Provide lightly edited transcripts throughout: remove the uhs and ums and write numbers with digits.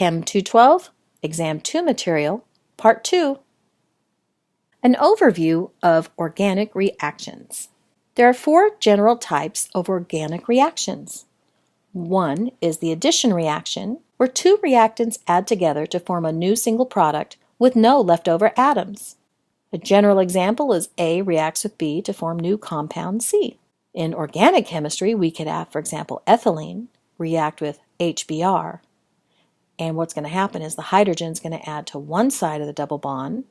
Chem 212, Exam 2 material, Part 2. An overview of organic reactions. There are 4 general types of organic reactions. One is the addition reaction, where 2 reactants add together to form a new single product with no leftover atoms. A general example is A reacts with B to form new compound C. In organic chemistry, we could have, for example, ethylene react with HBr. And what's going to happen is the hydrogen is going to add to one side of the double bond,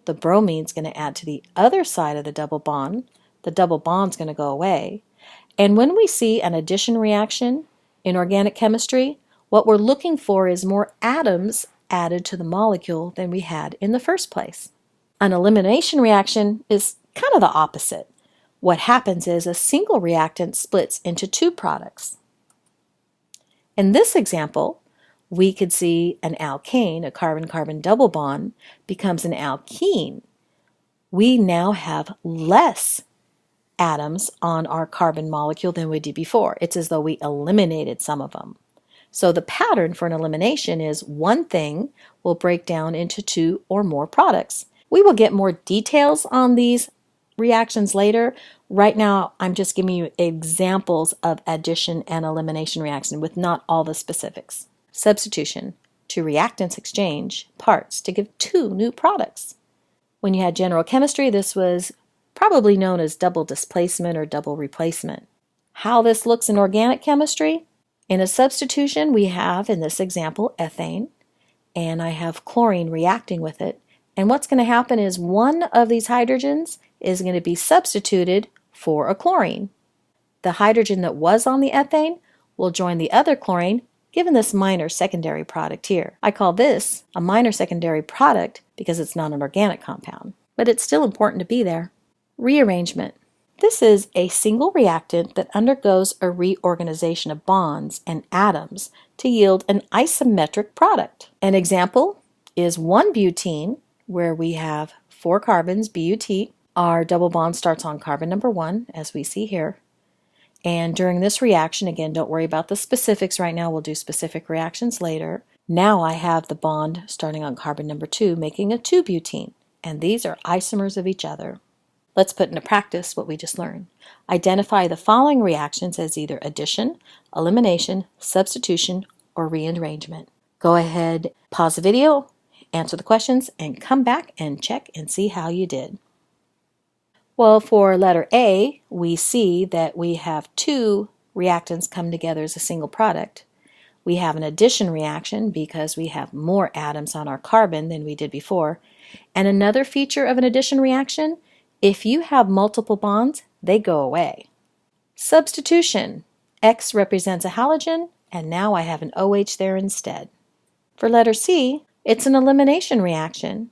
the bromine is going to add to the other side of the double bond is going to go away. And when we see an addition reaction in organic chemistry, what we're looking for is more atoms added to the molecule than we had in the first place. An elimination reaction is kind of the opposite. What happens is a single reactant splits into 2 products. In this example, we could see an alkane, a carbon-carbon double bond, becomes an alkene. We now have less atoms on our carbon molecule than we did before. It's as though we eliminated some of them. So the pattern for an elimination is one thing will break down into 2 or more products. We will get more details on these reactions later. Right now, I'm just giving you examples of addition and elimination reaction with not all the specifics. Substitution. 2 reactants exchange parts to give 2 new products. When you had general chemistry, this was probably known as double displacement or double replacement. How this looks in organic chemistry? In a substitution, we have, in this example, ethane, and I have chlorine reacting with it. And what's going to happen is one of these hydrogens is going to be substituted for a chlorine. The hydrogen that was on the ethane will join the other chlorine, given this minor secondary product here. I call this a minor secondary product because it's not an organic compound, but it's still important to be there. Rearrangement. This is a single reactant that undergoes a reorganization of bonds and atoms to yield an isometric product. An example is 1-butene, where we have 4 carbons, but. Our double bond starts on carbon number 1, as we see here. And during this reaction, again, don't worry about the specifics right now, we'll do specific reactions later. Now I have the bond starting on carbon number 2, making a 2-butene, and these are isomers of each other. Let's put into practice what we just learned. Identify the following reactions as either addition, elimination, substitution, or rearrangement. Go ahead, pause the video, answer the questions, and come back and check and see how you did. Well, for letter A, we see that we have 2 reactants come together as a single product. We have an addition reaction because we have more atoms on our carbon than we did before. And another feature of an addition reaction, if you have multiple bonds, they go away. Substitution. X represents a halogen, and now I have an OH there instead. For letter C, it's an elimination reaction.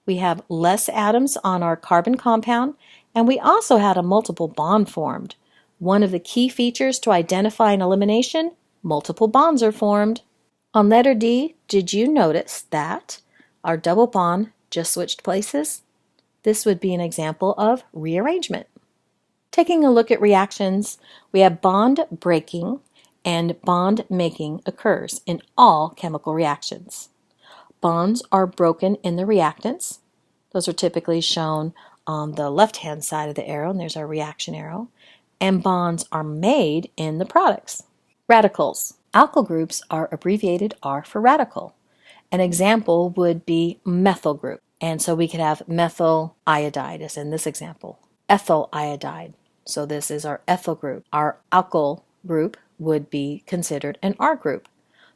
We have less atoms on our carbon compound, and we also had a multiple bond formed. One of the key features to identify an elimination, multiple bonds are formed. On letter D, did you notice that our double bond just switched places? This would be an example of rearrangement. Taking a look at reactions, we have bond breaking and bond making occurs in all chemical reactions. Bonds are broken in the reactants. Those are typically shown on the left-hand side of the arrow, and there's our reaction arrow. And bonds are made in the products. Radicals. Alkyl groups are abbreviated R for radical. An example would be methyl group. And so we could have methyl iodide, as in this example. Ethyl iodide. So this is our ethyl group. Our alkyl group would be considered an R group.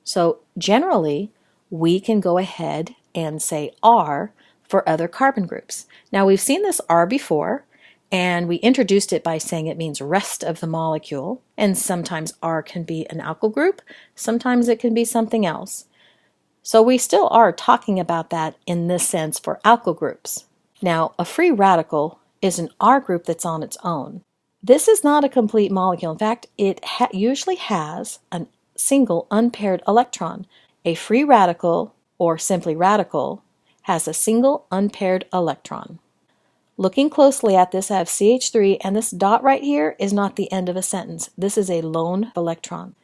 So generally, we can go ahead and say R for other carbon groups. Now we've seen this R before, and we introduced it by saying it means rest of the molecule, and sometimes R can be an alkyl group, sometimes it can be something else. So we still are talking about that in this sense for alkyl groups. Now a free radical is an R group that's on its own. This is not a complete molecule. In fact, it usually has a single unpaired electron. A free radical, or simply radical, has a single unpaired electron. Looking closely at this, I have CH3, and this dot right here is not the end of a sentence. This is a lone electron.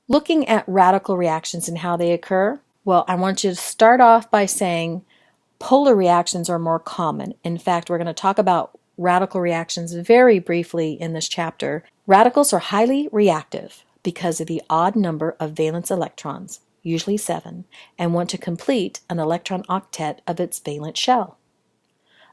Looking at radical reactions and how they occur, Well, I want you to start off by saying polar reactions are more common. In fact, we're going to talk about radical reactions very briefly in this chapter. Radicals are highly reactive because of the odd number of valence electrons, usually 7, and want to complete an electron octet of its valence shell.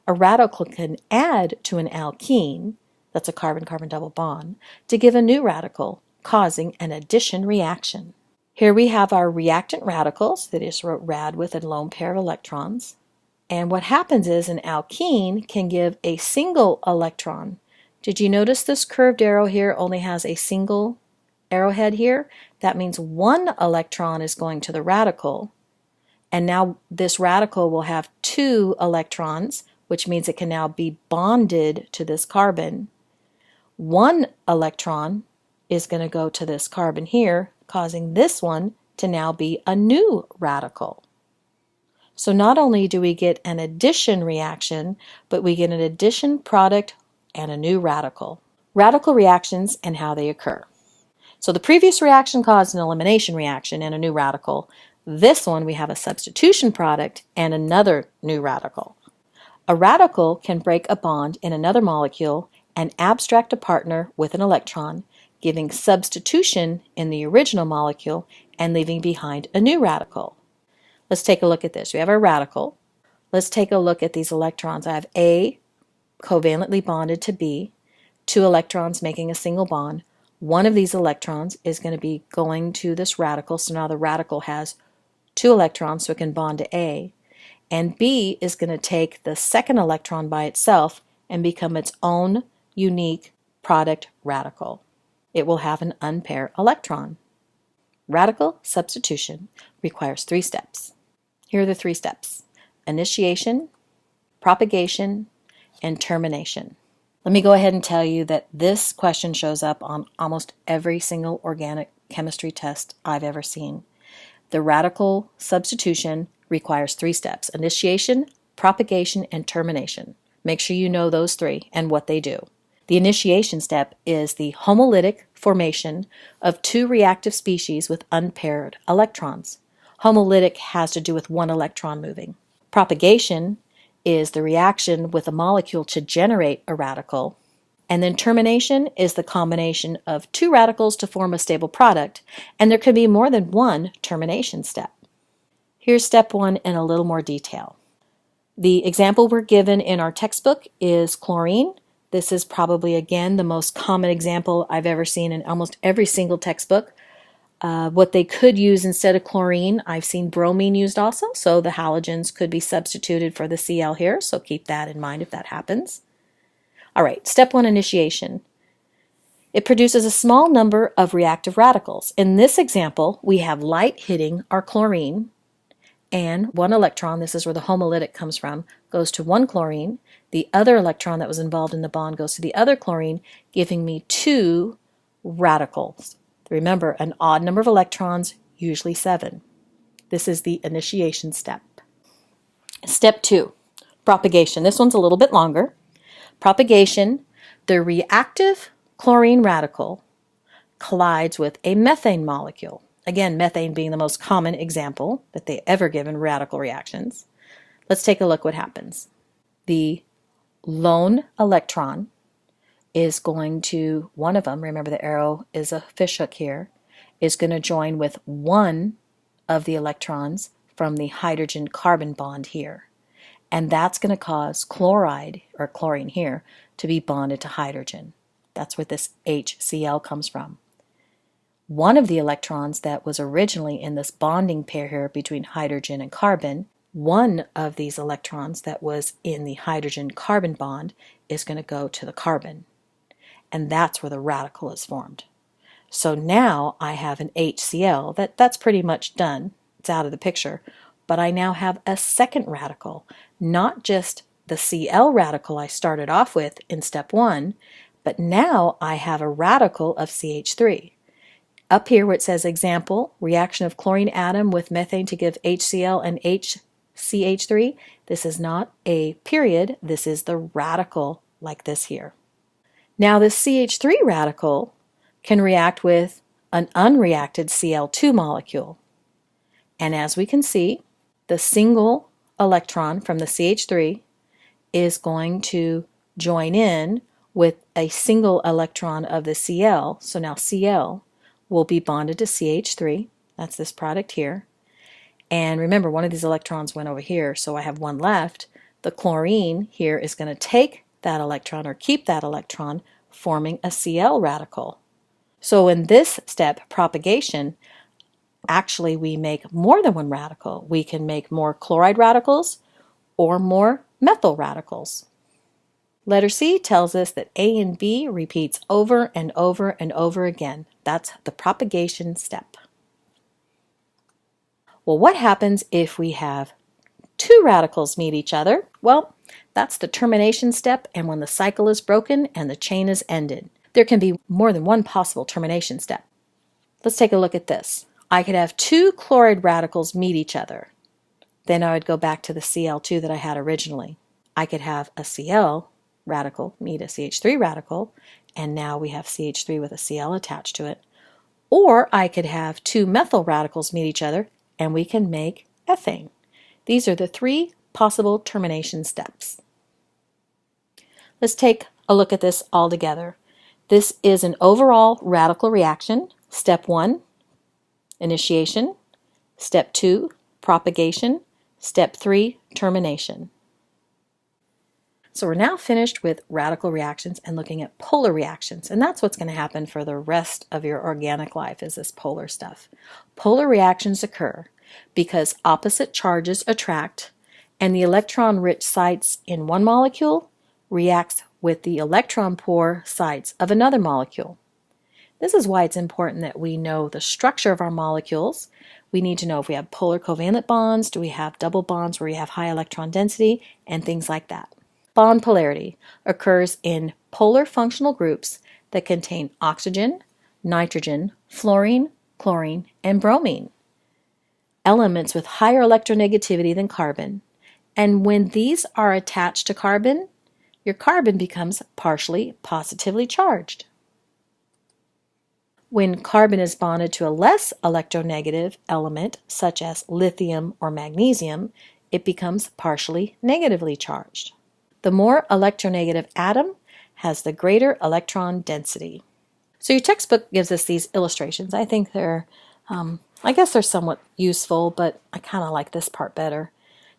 A radical can add to an alkene, that's a carbon-carbon double bond, to give a new radical, causing an addition reaction. Here we have our reactant radicals, that is wrote rad with a lone pair of electrons. And what happens is an alkene can give a single electron. Did you notice this curved arrow here only has a single arrowhead here? That means one electron is going to the radical. And now this radical will have 2 electrons, which means it can now be bonded to this carbon. 1 electron is going to go to this carbon here, causing this one to now be a new radical. So not only do we get an addition reaction, but we get an addition product and a new radical. Radical reactions and how they occur. So the previous reaction caused an elimination reaction and a new radical. This one we have a substitution product and another new radical. A radical can break a bond in another molecule and abstract a partner with an electron, giving substitution in the original molecule and leaving behind a new radical. Let's take a look at this. We have our radical. Let's take a look at these electrons. I have A covalently bonded to B, 2 electrons making a single bond. One of these electrons is going to be going to this radical, so now the radical has 2 electrons, so it can bond to A. And B is going to take the second electron by itself and become its own unique product radical. It will have an unpaired electron. Radical substitution requires 3 steps. Here are the 3 steps: initiation, propagation, and termination. Let me go ahead and tell you that this question shows up on almost every single organic chemistry test I've ever seen. The radical substitution requires 3 steps: initiation, propagation, and termination. Make sure you know those 3 and what they do. The initiation step is the homolytic formation of 2 reactive species with unpaired electrons. Homolytic has to do with 1 electron moving. Propagation is the reaction with a molecule to generate a radical. And then termination is the combination of 2 radicals to form a stable product, and there can be more than 1 termination step. Here's step 1 in a little more detail. The example we're given in our textbook is chlorine. This is probably, again, the most common example I've ever seen in almost every single textbook. What they could use instead of chlorine, I've seen bromine used also, so the halogens could be substituted for the Cl here, so keep that in mind if that happens. All right, step 1, initiation. It produces a small number of reactive radicals. In this example, we have light hitting our chlorine, and 1 electron, this is where the homolytic comes from, goes to 1 chlorine. The other electron that was involved in the bond goes to the other chlorine, giving me 2 radicals. Remember, an odd number of electrons, usually 7. This is the initiation step. Step 2, propagation. This one's a little bit longer. Propagation, the reactive chlorine radical collides with a methane molecule. Again, methane being the most common example that they ever give in radical reactions. Let's take a look what happens. The lone electron is going to, one of them, remember the arrow is a fishhook here, is going to join with 1 of the electrons from the hydrogen-carbon bond here. And that's going to cause chloride, or chlorine here, to be bonded to hydrogen. That's where this HCl comes from. One of the electrons that was originally in this bonding pair here between hydrogen and carbon, one of these electrons that was in the hydrogen-carbon bond is going to go to the carbon. And that's where the radical is formed. So now I have an HCl. That's pretty much done. It's out of the picture. But I now have a second radical, not just the Cl radical I started off with in step 1, but now I have a radical of CH3. Up here where it says example, reaction of chlorine atom with methane to give HCl and HCH3, this is not a period, this is the radical like this here. Now this CH3 radical can react with an unreacted Cl2 molecule. And as we can see, the single electron from the CH3 is going to join in with a single electron of the Cl. So now Cl will be bonded to CH3. That's this product here. And remember, one of these electrons went over here, so I have one left. The chlorine here is going to take that electron or keep that electron, forming a Cl radical. So in this step, propagation, actually we make more than one radical. We can make more chloride radicals or more methyl radicals. Letter C tells us that A and B repeats over and over and over again. That's the propagation step. Well, what happens if we have two radicals meet each other? Well, that's the termination step, and when the cycle is broken and the chain is ended. There can be more than one possible termination step. Let's take a look at this. I could have two chloride radicals meet each other. Then I would go back to the Cl2 that I had originally. I could have a Cl radical meet a CH3 radical, and now we have CH3 with a Cl attached to it. Or I could have two methyl radicals meet each other, and we can make ethane. These are the three possible termination steps. Let's take a look at this all together. This is an overall radical reaction. Step 1, initiation. Step 2, propagation. Step 3, termination. So we're now finished with radical reactions and looking at polar reactions, and that's what's going to happen for the rest of your organic life is this polar stuff. Polar reactions occur because opposite charges attract, and the electron-rich sites in one molecule reacts with the electron-poor sites of another molecule. This is why it's important that we know the structure of our molecules. We need to know if we have polar covalent bonds, do we have double bonds where we have high electron density, and things like that. Bond polarity occurs in polar functional groups that contain oxygen, nitrogen, fluorine, chlorine, and bromine, elements with higher electronegativity than carbon. And when these are attached to carbon, your carbon becomes partially positively charged. When carbon is bonded to a less electronegative element, such as lithium or magnesium, it becomes partially negatively charged. The more electronegative atom has the greater electron density. So your textbook gives us these illustrations. I think I guess they're somewhat useful, but I kind of like this part better.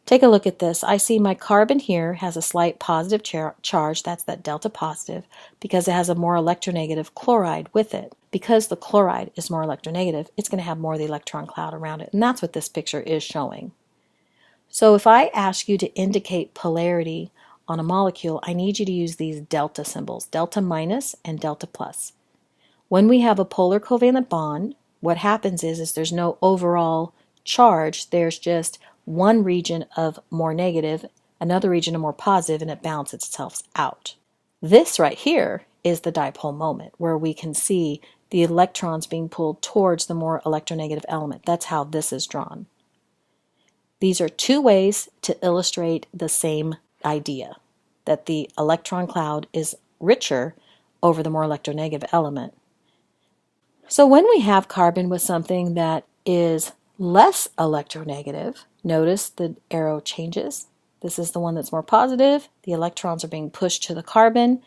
Take a look at this. I see my carbon here has a slight positive charge, that's that delta positive, because it has a more electronegative chloride with it. Because the chloride is more electronegative, it's going to have more of the electron cloud around it, and that's what this picture is showing. So if I ask you to indicate polarity on a molecule, I need you to use these delta symbols, delta minus and delta plus. When we have a polar covalent bond, what happens is there's no overall charge, there's just one region of more negative, another region of more positive, and it balances itself out. This right here is the dipole moment, where we can see the electrons being pulled towards the more electronegative element. That's how this is drawn. These are two ways to illustrate the same idea, that the electron cloud is richer over the more electronegative element. So when we have carbon with something that is less electronegative, notice the arrow changes. This is the one that's more positive. The electrons are being pushed to the carbon,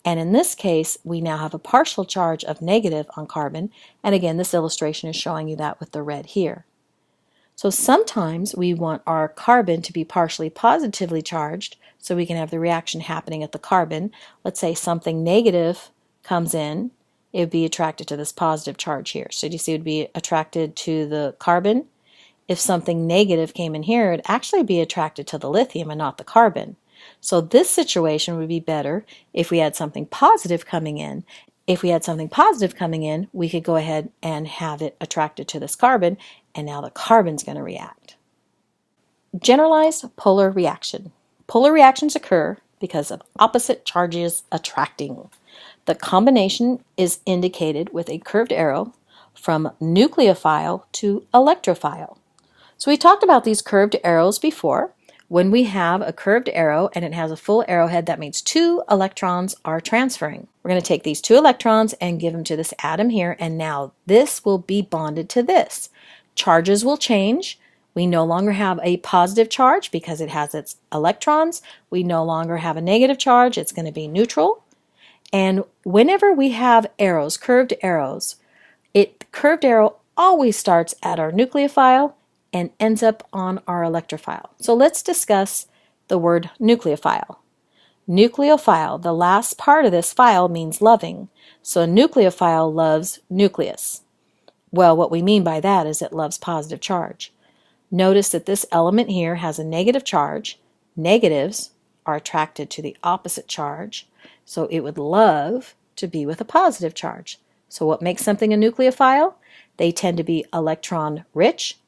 and in this case we now have a partial charge of negative on carbon, and again this illustration is showing you that with the red here. So sometimes we want our carbon to be partially positively charged so we can have the reaction happening at the carbon. Let's say something negative comes in, it would be attracted to this positive charge here. So do you see it would be attracted to the carbon? If something negative came in here, it would actually be attracted to the lithium and not the carbon. So this situation would be better if we had something positive coming in. If we had something positive coming in, we could go ahead and have it attracted to this carbon, and now the carbon's going to react. Generalized polar reaction. Polar reactions occur because of opposite charges attracting. The combination is indicated with a curved arrow from nucleophile to electrophile. So we talked about these curved arrows before. When we have a curved arrow and it has a full arrowhead, that means two electrons are transferring. We're going to take these two electrons and give them to this atom here, and now this will be bonded to this. charges will change. We no longer have a positive charge because it has its electrons. We no longer have a negative charge. It's going to be neutral. And whenever we have arrows, curved arrows, curved arrow always starts at our nucleophile and ends up on our electrophile. So let's discuss the word nucleophile. Nucleophile, the last part of this phile means loving. So a nucleophile loves nucleus. Well, what we mean by that is it loves positive charge. Notice that this element here has a negative charge. Negatives are attracted to the opposite charge, so it would love to be with a positive charge. So what makes something a nucleophile? They tend to be electron rich.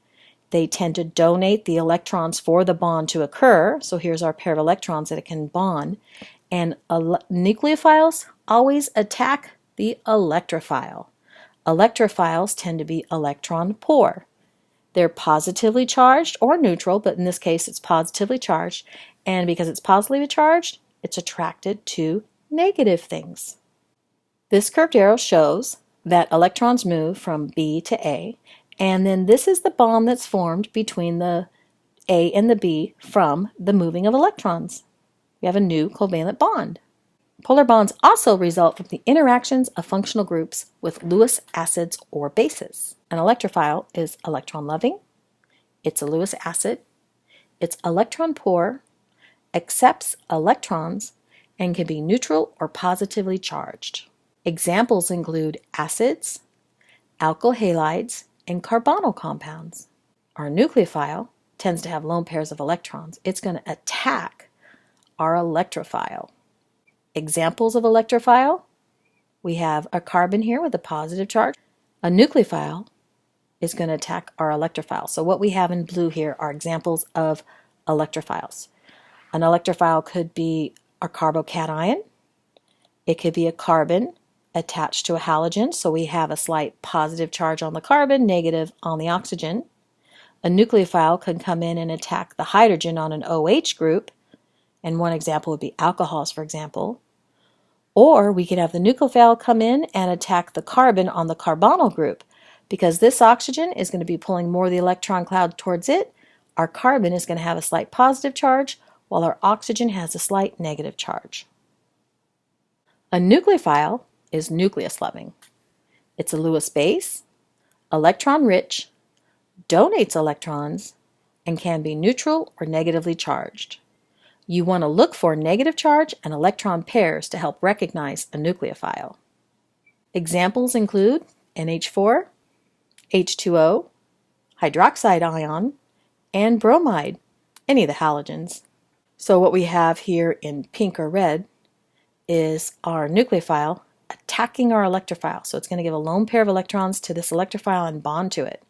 They tend to donate the electrons for the bond to occur. So here's our pair of electrons that it can bond. And nucleophiles always attack the electrophile. Electrophiles tend to be electron poor. They're positively charged or neutral, but in this case it's positively charged. And because it's positively charged, it's attracted to negative things. This curved arrow shows that electrons move from B to A, and then this is the bond that's formed between the A and the B from the moving of electrons. We have a new covalent bond. Polar bonds also result from the interactions of functional groups with Lewis acids or bases. An electrophile is electron-loving, it's a Lewis acid, it's electron-poor, accepts electrons, and can be neutral or positively charged. Examples include acids, alkyl halides, and carbonyl compounds. Our nucleophile tends to have lone pairs of electrons. It's going to attack our electrophile. Examples of electrophile, we have a carbon here with a positive charge. A nucleophile is going to attack our electrophile. So what we have in blue here are examples of electrophiles. An electrophile could be a carbocation. It could be a carbon attached to a halogen, so we have a slight positive charge on the carbon, negative on the oxygen. A nucleophile can come in and attack the hydrogen on an OH group, and one example would be alcohols, for example. Or we could have the nucleophile come in and attack the carbon on the carbonyl group. Because this oxygen is going to be pulling more of the electron cloud towards it, our carbon is going to have a slight positive charge, while our oxygen has a slight negative charge. A nucleophile is nucleus-loving. It's a Lewis base, electron-rich, donates electrons, and can be neutral or negatively charged. You want to look for negative charge and electron pairs to help recognize a nucleophile. Examples include NH4, H2O, hydroxide ion, and bromide, any of the halogens. So what we have here in pink or red is our nucleophile attacking our electrophile. So it's going to give a lone pair of electrons to this electrophile and bond to it.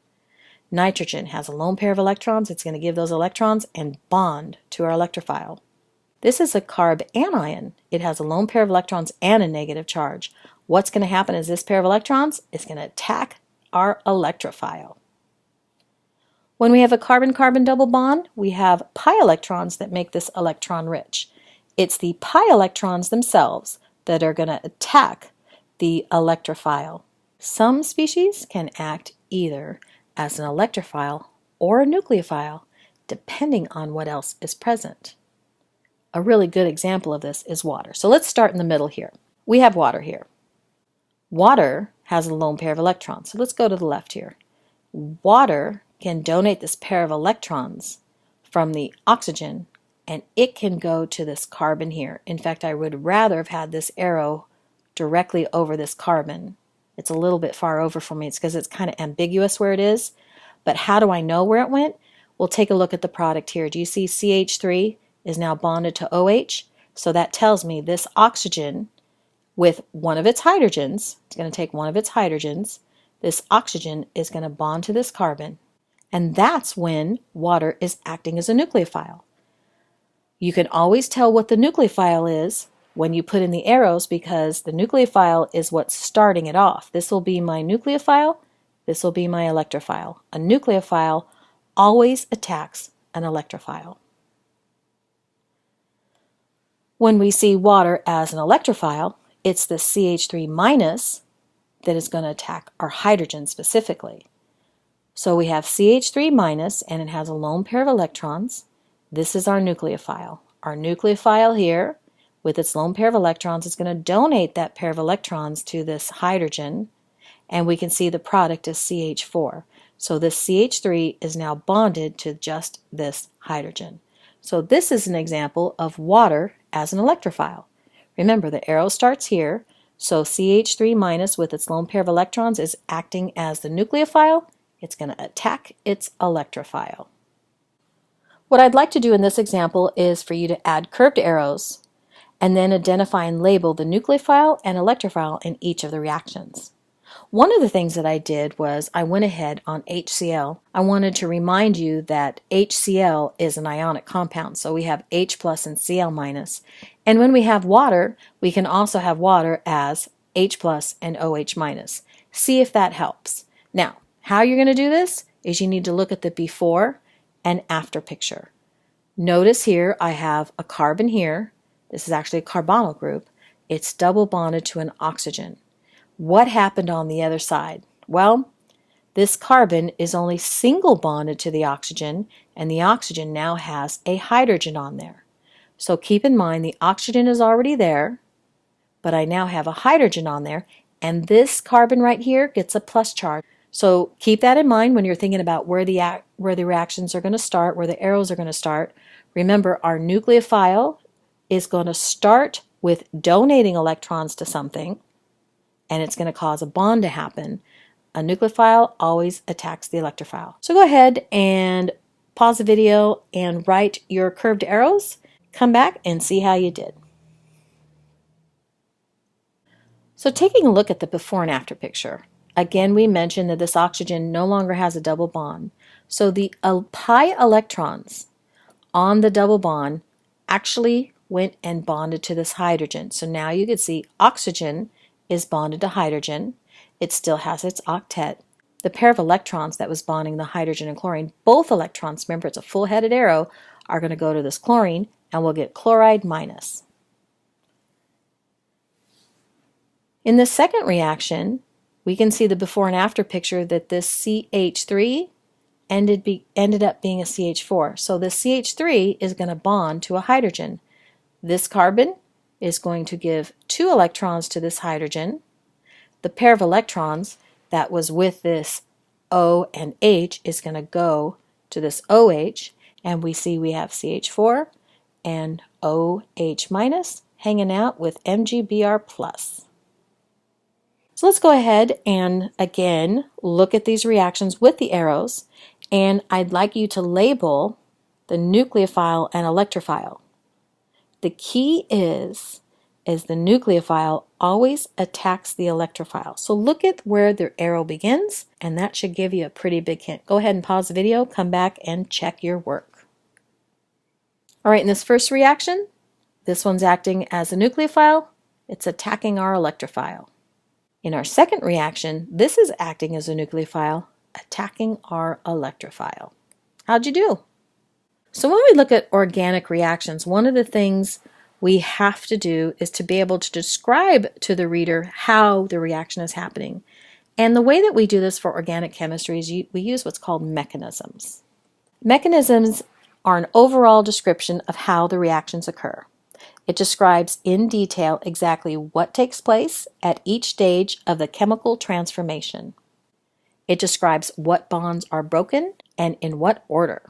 Nitrogen has a lone pair of electrons. It's going to give those electrons and bond to our electrophile. This is a carb anion. It has a lone pair of electrons and a negative charge. What's going to happen is this pair of electrons is going to attack our electrophile. When we have a carbon-carbon double bond, we have pi electrons that make this electron rich. It's the pi electrons themselves that are going to attack the electrophile. Some species can act either as an electrophile or a nucleophile, depending on what else is present. A really good example of this is water. So let's start in the middle here. We have water here. Water has a lone pair of electrons. So let's go to the left here. Water can donate this pair of electrons from the oxygen, and it can go to this carbon here. In fact, I would rather have had this arrow directly over this carbon. It's a little bit far over for me. It's because it's kind of ambiguous where it is. But how do I know where it went? We'll take a look at the product here. Do you see CH3 is now bonded to OH? So that tells me this oxygen with one of its hydrogens, it's going to take one of its hydrogens, this oxygen is going to bond to this carbon. And that's when water is acting as a nucleophile. You can always tell what the nucleophile is when you put in the arrows, because the nucleophile is what's starting it off. This will be my nucleophile, this will be my electrophile. A nucleophile always attacks an electrophile. When we see water as an electrophile, it's the CH3 minus that is going to attack our hydrogen specifically. So we have CH3 minus, and it has a lone pair of electrons. This is our nucleophile. Our nucleophile here, with its lone pair of electrons, is going to donate that pair of electrons to this hydrogen, and we can see the product is CH4. So this CH3 is now bonded to just this hydrogen. So this is an example of water as an electrophile. Remember, the arrow starts here, so CH3 minus with its lone pair of electrons is acting as the nucleophile. It's going to attack its electrophile. What I'd like to do in this example is for you to add curved arrows and then identify and label the nucleophile and electrophile in each of the reactions. One of the things that I did was I went ahead on HCl. I wanted to remind you that HCl is an ionic compound, so we have H plus and Cl minus. And when we have water, we can also have water as H plus and OH minus. See if that helps. Now, how you're going to do this is you need to look at the before and after picture. Notice here I have a carbon here. This is actually a carbonyl group. It's double bonded to an oxygen. What happened on the other side? Well, this carbon is only single bonded to the oxygen, and the oxygen now has a hydrogen on there. So keep in mind the oxygen is already there, but I now have a hydrogen on there, and this carbon right here gets a plus charge. So keep that in mind when you're thinking about where the reactions are going to start, where the arrows are going to start. Remember, our nucleophile is going to start with donating electrons to something, and it's going to cause a bond to happen. A nucleophile always attacks the electrophile. So go ahead and pause the video and write your curved arrows. Come back and see how you did. So taking a look at the before and after picture, again we mentioned that this oxygen no longer has a double bond. So the pi electrons on the double bond actually went and bonded to this hydrogen. So now you can see oxygen is bonded to hydrogen. It still has its octet. The pair of electrons that was bonding the hydrogen and chlorine, both electrons, remember it's a full-headed arrow, are going to go to this chlorine, and we'll get chloride minus. In the second reaction, we can see the before and after picture that this CH3 ended up being a CH4. So this CH3 is going to bond to a hydrogen. This carbon is going to give 2 electrons to this hydrogen. The pair of electrons that was with this O and H is going to go to this OH, and we see we have CH4 and OH minus hanging out with MgBr plus. So let's go ahead and again look at these reactions with the arrows, and I'd like you to label the nucleophile and electrophile. The key is the nucleophile always attacks the electrophile. So look at where the arrow begins, and that should give you a pretty big hint. Go ahead and pause the video, come back and check your work. All right, in this first reaction, this one's acting as a nucleophile. It's attacking our electrophile. In our second reaction, this is acting as a nucleophile, attacking our electrophile. How'd you do? So when we look at organic reactions, one of the things we have to do is to be able to describe to the reader how the reaction is happening. And the way that we do this for organic chemistry is we use what's called mechanisms. Mechanisms are an overall description of how the reactions occur. It describes in detail exactly what takes place at each stage of the chemical transformation. It describes what bonds are broken and in what order.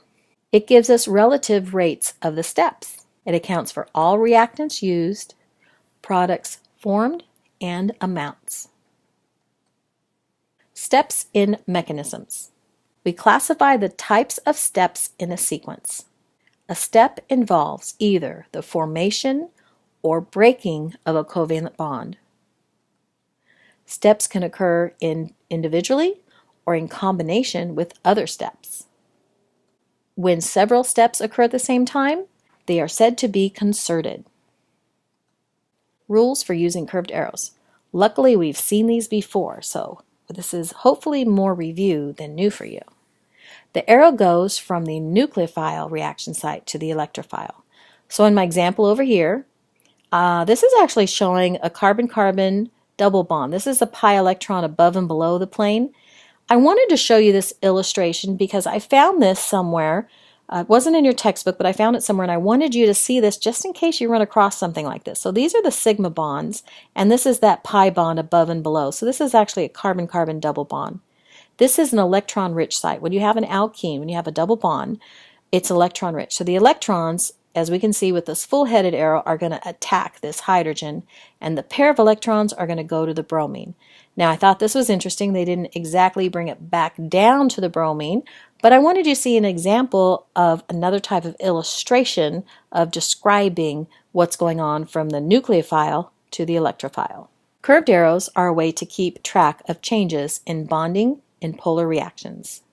It gives us relative rates of the steps. It accounts for all reactants used, products formed, and amounts. Steps in mechanisms. We classify the types of steps in a sequence. A step involves either the formation or breaking of a covalent bond. Steps can occur individually or in combination with other steps. When several steps occur at the same time, they are said to be concerted. Rules for using curved arrows. Luckily, we've seen these before, so this is hopefully more review than new for you. The arrow goes from the nucleophile reaction site to the electrophile. So in my example over here, this is actually showing a carbon-carbon double bond. This is a pi electron above and below the plane. I wanted to show you this illustration because I found this somewhere. It wasn't in your textbook, but I found it somewhere, and I wanted you to see this just in case you run across something like this. So these are the sigma bonds, and this is that pi bond above and below. So this is actually a carbon-carbon double bond. This is an electron-rich site. When you have an alkene, when you have a double bond, it's electron-rich. So the electrons, as we can see with this full-headed arrow, are going to attack this hydrogen, and the pair of electrons are going to go to the bromine. Now, I thought this was interesting. They didn't exactly bring it back down to the bromine, but I wanted you to see an example of another type of illustration of describing what's going on from the nucleophile to the electrophile. Curved arrows are a way to keep track of changes in bonding in polar reactions.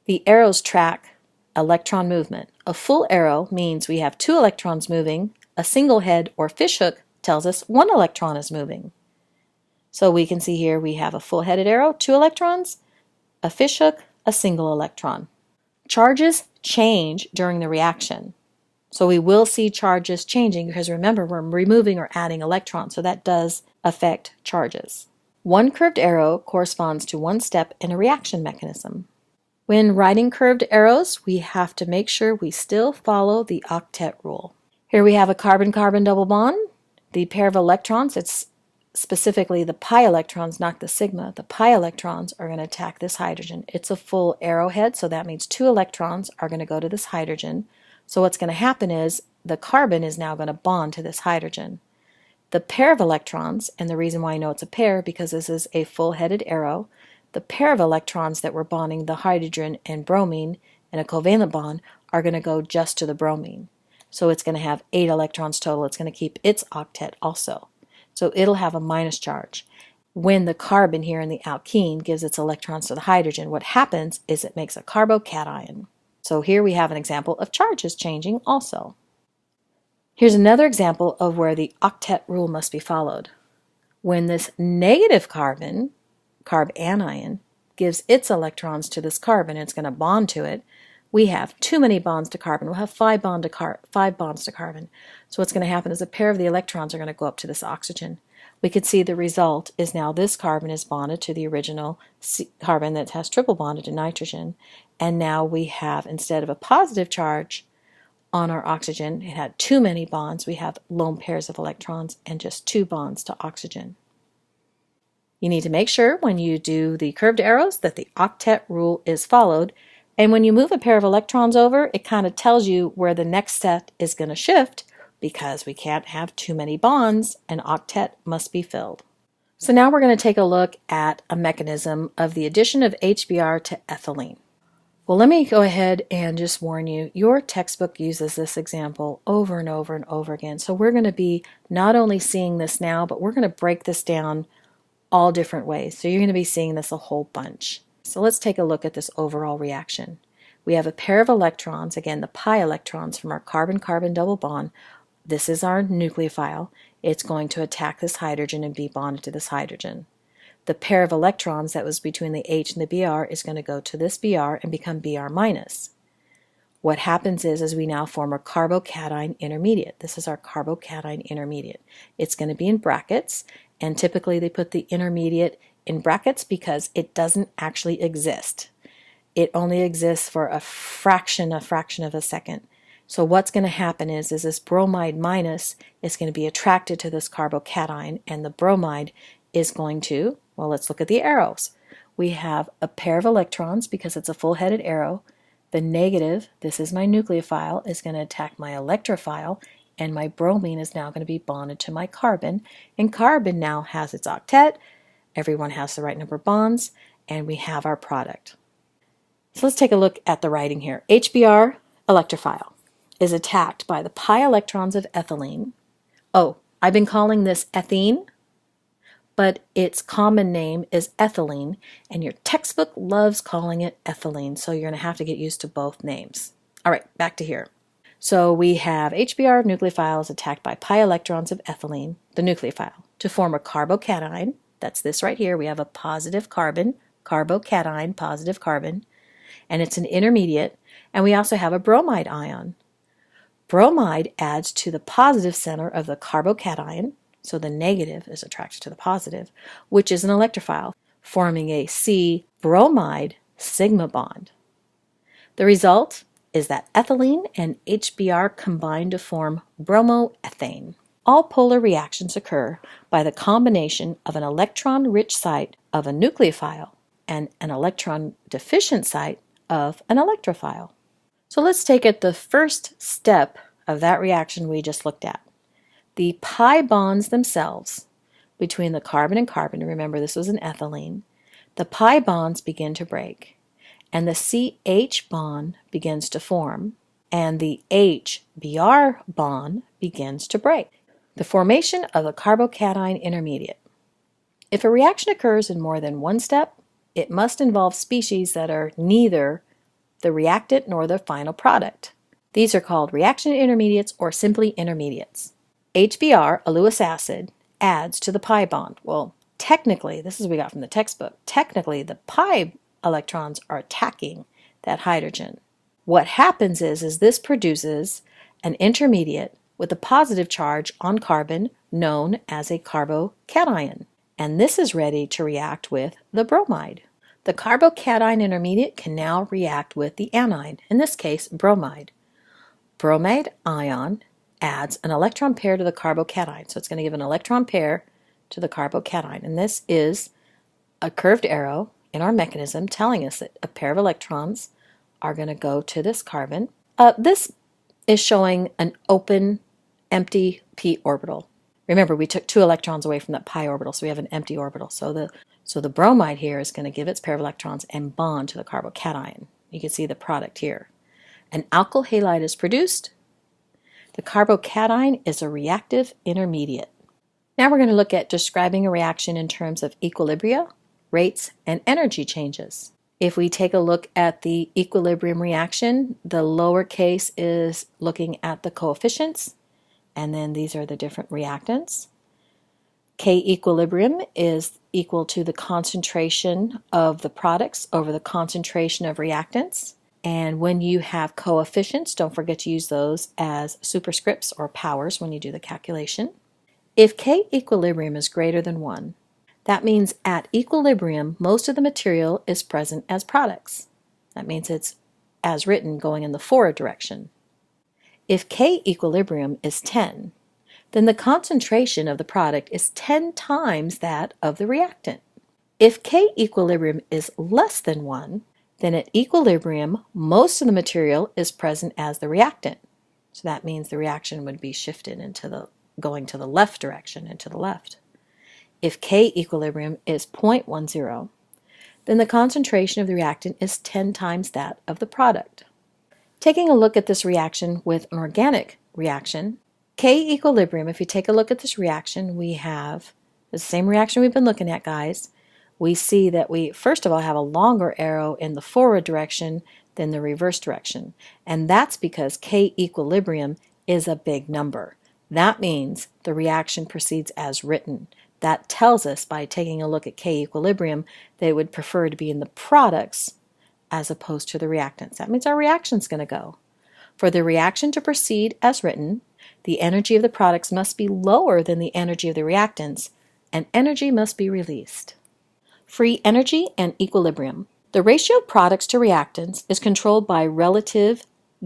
The arrows track electron movement. A full arrow means we have 2 electrons moving. A single head or fishhook tells us 1 electron is moving. So we can see here we have a full-headed arrow, 2 electrons, a fishhook, a single electron. Charges change during the reaction. So we will see charges changing because remember, we're removing or adding electrons, so that does affect charges. 1 curved arrow corresponds to 1 step in a reaction mechanism. When writing curved arrows, we have to make sure we still follow the octet rule. Here we have a carbon-carbon double bond. The pair of electrons, it's specifically the pi electrons, not the sigma. The pi electrons are going to attack this hydrogen. It's a full arrowhead, so that means 2 electrons are going to go to this hydrogen. So what's going to happen is the carbon is now going to bond to this hydrogen. The pair of electrons, and the reason why I know it's a pair because this is a full-headed arrow, the pair of electrons that were bonding the hydrogen and bromine in a covalent bond are going to go just to the bromine. So it's going to have 8 electrons total. It's going to keep its octet also. So it'll have a minus charge. When the carbon here in the alkene gives its electrons to the hydrogen, what happens is it makes a carbocation. So here we have an example of charges changing also. Here's another example of where the octet rule must be followed. When this negative carbon, carbanion, gives its electrons to this carbon, it's going to bond to it, we have too many bonds to carbon. We'll have 5 bonds to carbon. So what's going to happen is a pair of the electrons are going to go up to this oxygen. We could see the result is now this carbon is bonded to the original carbon that has triple bonded to nitrogen. And now we have, instead of a positive charge on our oxygen, it had too many bonds. We have lone pairs of electrons and just 2 bonds to oxygen. You need to make sure when you do the curved arrows that the octet rule is followed. And when you move a pair of electrons over, it kind of tells you where the next set is going to shift because we can't have too many bonds, and octet must be filled. So now we're going to take a look at a mechanism of the addition of HBr to ethylene. Well, let me go ahead and just warn you, your textbook uses this example over and over and over again. So we're going to be not only seeing this now, but we're going to break this down all different ways. So you're going to be seeing this a whole bunch. So let's take a look at this overall reaction. We have a pair of electrons, again the pi electrons from our carbon-carbon double bond. This is our nucleophile. It's going to attack this hydrogen and be bonded to this hydrogen. The pair of electrons that was between the H and the Br is going to go to this Br and become Br minus. What happens is we now form a carbocation intermediate. This is our carbocation intermediate. It's going to be in brackets, and typically they put the intermediate in brackets because it doesn't actually exist. It only exists for a fraction of a second. So what's going to happen is this bromide minus is going to be attracted to this carbocation, and the bromide is going to, well, let's look at the arrows. We have a pair of electrons because it's a full-headed arrow. The negative, this is my nucleophile, is going to attack my electrophile, and my bromine is now going to be bonded to my carbon, and carbon now has its octet. Everyone has the right number of bonds, and we have our product. So let's take a look at the writing here. HBr electrophile is attacked by the pi electrons of ethylene. Oh, I've been calling this ethene, but its common name is ethylene, and your textbook loves calling it ethylene, so you're going to have to get used to both names. All right, back to here. So we have HBr nucleophile is attacked by pi electrons of ethylene, the nucleophile, to form a carbocation. That's this right here. We have a positive carbon, carbocation, positive carbon, and it's an intermediate. And we also have a bromide ion. Bromide adds to the positive center of the carbocation, so the negative is attracted to the positive, which is an electrophile. forming a C bromide sigma bond. The result is that ethylene and HBr combine to form bromoethane. All polar reactions occur by the combination of an electron-rich site of a nucleophile and an electron-deficient site of an electrophile. So let's take it the first step of that reaction we just looked at. The pi bonds themselves between the carbon and carbon, remember this was an ethylene, the pi bonds begin to break, and the CH bond begins to form, and the HBr bond begins to break. The formation of a carbocation intermediate. If a reaction occurs in more than one step, it must involve species that are neither the reactant nor the final product. These are called reaction intermediates or simply intermediates. HBr, a Lewis acid, adds to the pi bond. Well, technically, this is what we got from the textbook, technically the pi electrons are attacking that hydrogen. What happens is this produces an intermediate with a positive charge on carbon known as a carbocation, and this is ready to react with the bromide. The carbocation intermediate can now react with the anion, in this case bromide. Bromide ion adds an electron pair to the carbocation, so it's going to give an electron pair to the carbocation, and this is a curved arrow in our mechanism telling us that a pair of electrons are going to go to this carbon. This is showing an open, empty p orbital. Remember, we took 2 electrons away from that pi orbital, so we have an empty orbital. So the bromide here is going to give its pair of electrons and bond to the carbocation. You can see the product here. An alkyl halide is produced. The carbocation is a reactive intermediate. Now we're going to look at describing a reaction in terms of equilibria, rates, and energy changes. If we take a look at the equilibrium reaction, the lowercase is looking at the coefficients, and then these are the different reactants. K equilibrium is equal to the concentration of the products over the concentration of reactants. And when you have coefficients, don't forget to use those as superscripts or powers when you do the calculation. If K equilibrium is greater than 1, that means at equilibrium, most of the material is present as products. That means it's as written going in the forward direction. If K equilibrium is 10, then the concentration of the product is 10 times that of the reactant. If K equilibrium is less than 1, then at equilibrium, most of the material is present as the reactant. So that means the reaction would be shifted into going to the left direction, into the left. If K equilibrium is 0.10, then the concentration of the reactant is 10 times that of the product. Taking a look at this reaction with an organic reaction, K equilibrium, if you take a look at this reaction, we have the same reaction we've been looking at, guys. We see that we, first of all, have a longer arrow in the forward direction than the reverse direction. And that's because K equilibrium is a big number. That means the reaction proceeds as written. That tells us by taking a look at K equilibrium that it would prefer to be in the products as opposed to the reactants. That means our reaction is going to go. For the reaction to proceed as written, the energy of the products must be lower than the energy of the reactants, and energy must be released. Free energy and equilibrium. The ratio of products to reactants is controlled by relative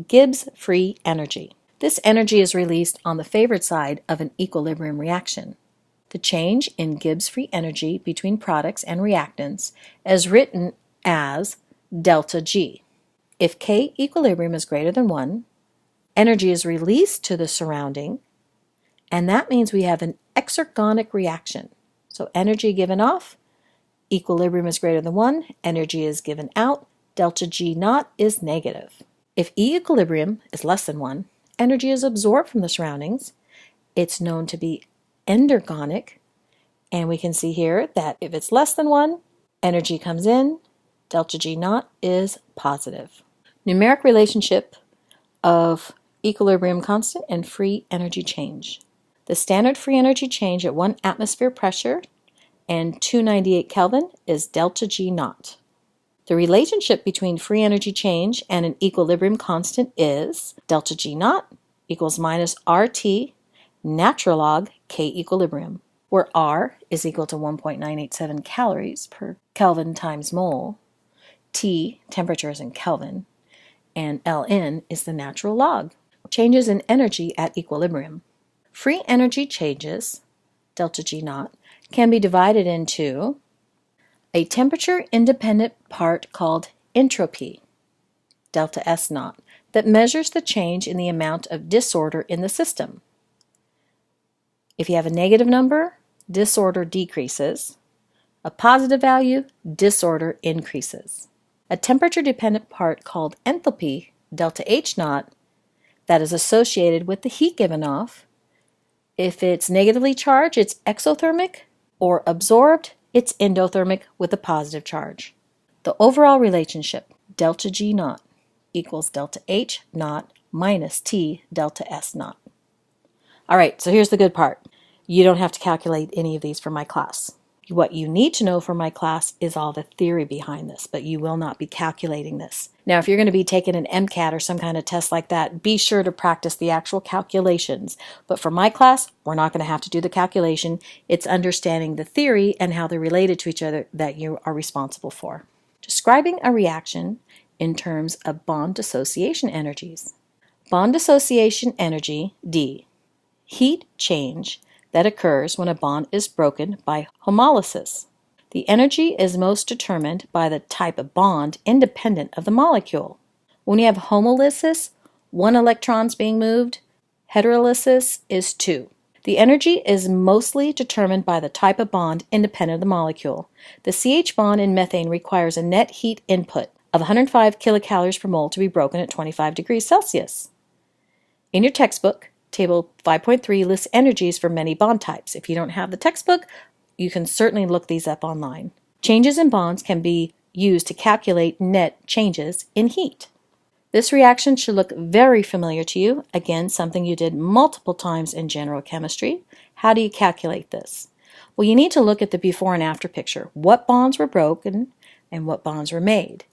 Gibbs free energy. This energy is released on the favored side of an equilibrium reaction. The change in Gibbs free energy between products and reactants is written as delta G. If K equilibrium is greater than 1, energy is released to the surrounding, and that means we have an exergonic reaction. So energy given off, equilibrium is greater than 1, energy is given out, delta G naught is negative. If E equilibrium is less than 1, energy is absorbed from the surroundings. It's known to be endergonic, and we can see here that if it's less than 1, energy comes in, delta G naught is positive. Numeric relationship of equilibrium constant and free energy change. The standard free energy change at 1 atmosphere pressure and 298 Kelvin is delta G naught. The relationship between free energy change and an equilibrium constant is delta G naught equals minus RT natural log K equilibrium, where R is equal to 1.987 calories per Kelvin times mole. T, temperature is in Kelvin, and Ln is the natural log. Changes in energy at equilibrium. Free energy changes, delta G naught, can be divided into a temperature-independent part called entropy, delta S naught, that measures the change in the amount of disorder in the system. If you have a negative number, disorder decreases. A positive value, disorder increases. A temperature-dependent part called enthalpy, delta H naught, that is associated with the heat given off. If it's negatively charged, it's exothermic, or absorbed, it's endothermic with a positive charge. The overall relationship, delta G naught, equals delta H naught minus T delta S naught. All right, so here's the good part. You don't have to calculate any of these for my class. What you need to know for my class is all the theory behind this, but you will not be calculating this. Now, if you're going to be taking an MCAT or some kind of test like that, be sure to practice the actual calculations. But for my class, we're not going to have to do the calculation. It's understanding the theory and how they're related to each other that you are responsible for. Describing a reaction in terms of bond dissociation energies. Bond dissociation energy, D, heat change that occurs when a bond is broken by homolysis. The energy is most determined by the type of bond independent of the molecule. When you have homolysis, 1 electron is being moved. Heterolysis is 2. The energy is mostly determined by the type of bond independent of the molecule. The CH bond in methane requires a net heat input of 105 kilocalories per mole to be broken at 25 degrees Celsius. In your textbook, Table 5.3 lists energies for many bond types. If you don't have the textbook, you can certainly look these up online. Changes in bonds can be used to calculate net changes in heat. This reaction should look very familiar to you. Again, something you did multiple times in general chemistry. How do you calculate this? Well, you need to look at the before and after picture. What bonds were broken and what bonds were made?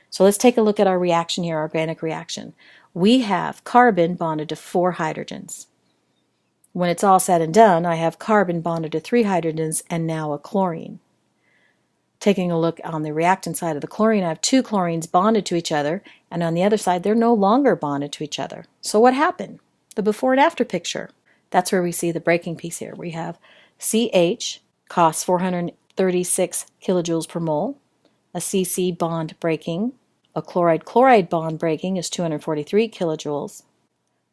So let's take a look at our reaction here, our organic reaction. We have carbon bonded to 4 hydrogens. When it's all said and done, I have carbon bonded to 3 hydrogens and now a chlorine. Taking a look on the reactant side of the chlorine, I have 2 chlorines bonded to each other, and on the other side, they're no longer bonded to each other. So what happened? The before and after picture. That's where we see the breaking piece here. We have CH costs 436 kilojoules per mole, a CC bond breaking, a chloride-chloride bond breaking is 243 kilojoules.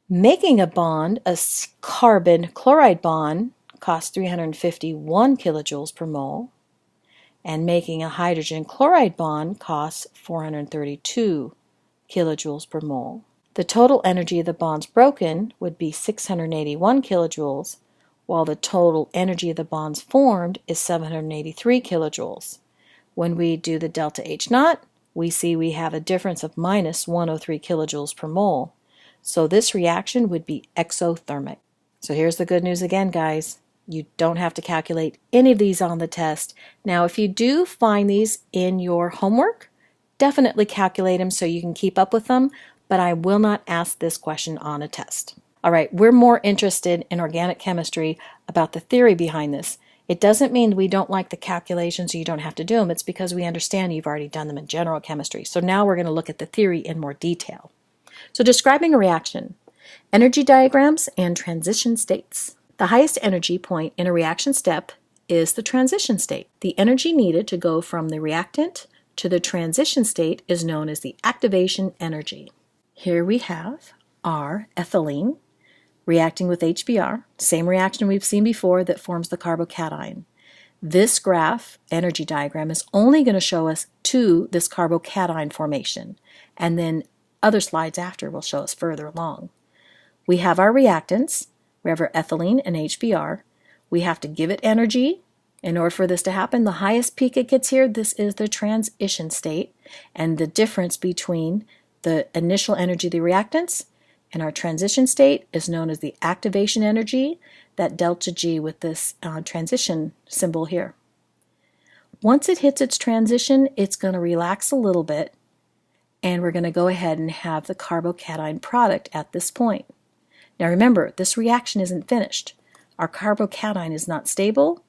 Making a bond, a carbon-chloride bond, costs 351 kilojoules per mole, and making a hydrogen-chloride bond costs 432 kilojoules per mole. The total energy of the bonds broken would be 681 kilojoules, while the total energy of the bonds formed is 783 kilojoules. When we do the delta H naught, we see we have a difference of minus 103 kilojoules per mole. So this reaction would be exothermic. So here's the good news again, guys. You don't have to calculate any of these on the test. Now, if you do find these in your homework, definitely calculate them so you can keep up with them, but I will not ask this question on a test. All right, we're more interested in organic chemistry about the theory behind this. It doesn't mean we don't like the calculations or you don't have to do them. It's because we understand you've already done them in general chemistry. So now we're going to look at the theory in more detail. So describing a reaction, energy diagrams and transition states. The highest energy point in a reaction step is the transition state. The energy needed to go from the reactant to the transition state is known as the activation energy. Here we have our ethylene reacting with HBr, same reaction we've seen before that forms the carbocation. This graph, energy diagram, is only going to show us to this carbocation formation, and then other slides after will show us further along. We have our reactants, we have our ethylene and HBr. We have to give it energy. In order for this to happen, the highest peak it gets here, this is the transition state, and the difference between the initial energy of the reactants and our transition state is known as the activation energy, that delta G with this transition symbol here. Once it hits its transition, it's going to relax a little bit, and we're going to go ahead and have the carbocation product at this point. Now remember, this reaction isn't finished. Our carbocation is not stable.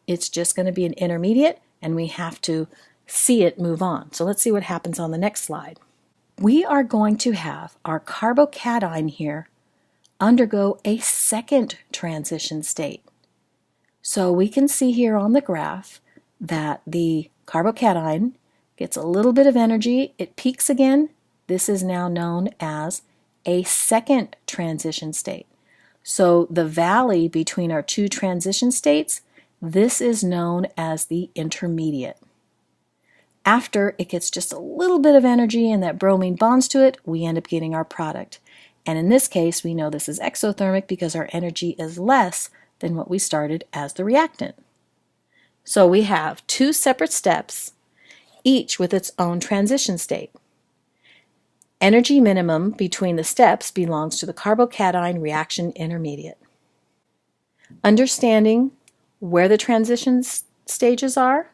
It's just going to be an intermediate, and we have to see it move on. So let's see what happens on the next slide. We are going to have our carbocation here undergo a second transition state. So we can see here on the graph that the carbocation gets a little bit of energy, it peaks again. This is now known as a second transition state. So the valley between our two transition states, this is known as the intermediate. After it gets just a little bit of energy and that bromine bonds to it, we end up getting our product. And in this case, we know this is exothermic because our energy is less than what we started as the reactant. So we have two separate steps, each with its own transition state. Energy minimum between the steps belongs to the carbocation reaction intermediate. Understanding where the transition stages are,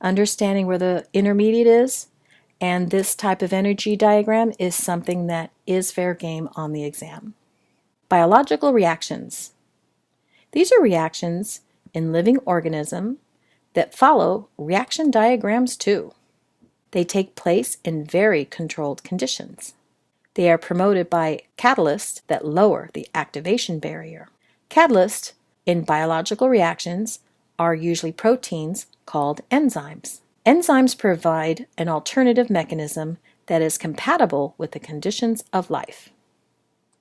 understanding where the intermediate is, and this type of energy diagram is something that is fair game on the exam. Biological reactions. These are reactions in living organisms that follow reaction diagrams too. They take place in very controlled conditions. They are promoted by catalysts that lower the activation barrier. Catalysts in biological reactions are usually proteins called enzymes. Enzymes provide an alternative mechanism that is compatible with the conditions of life.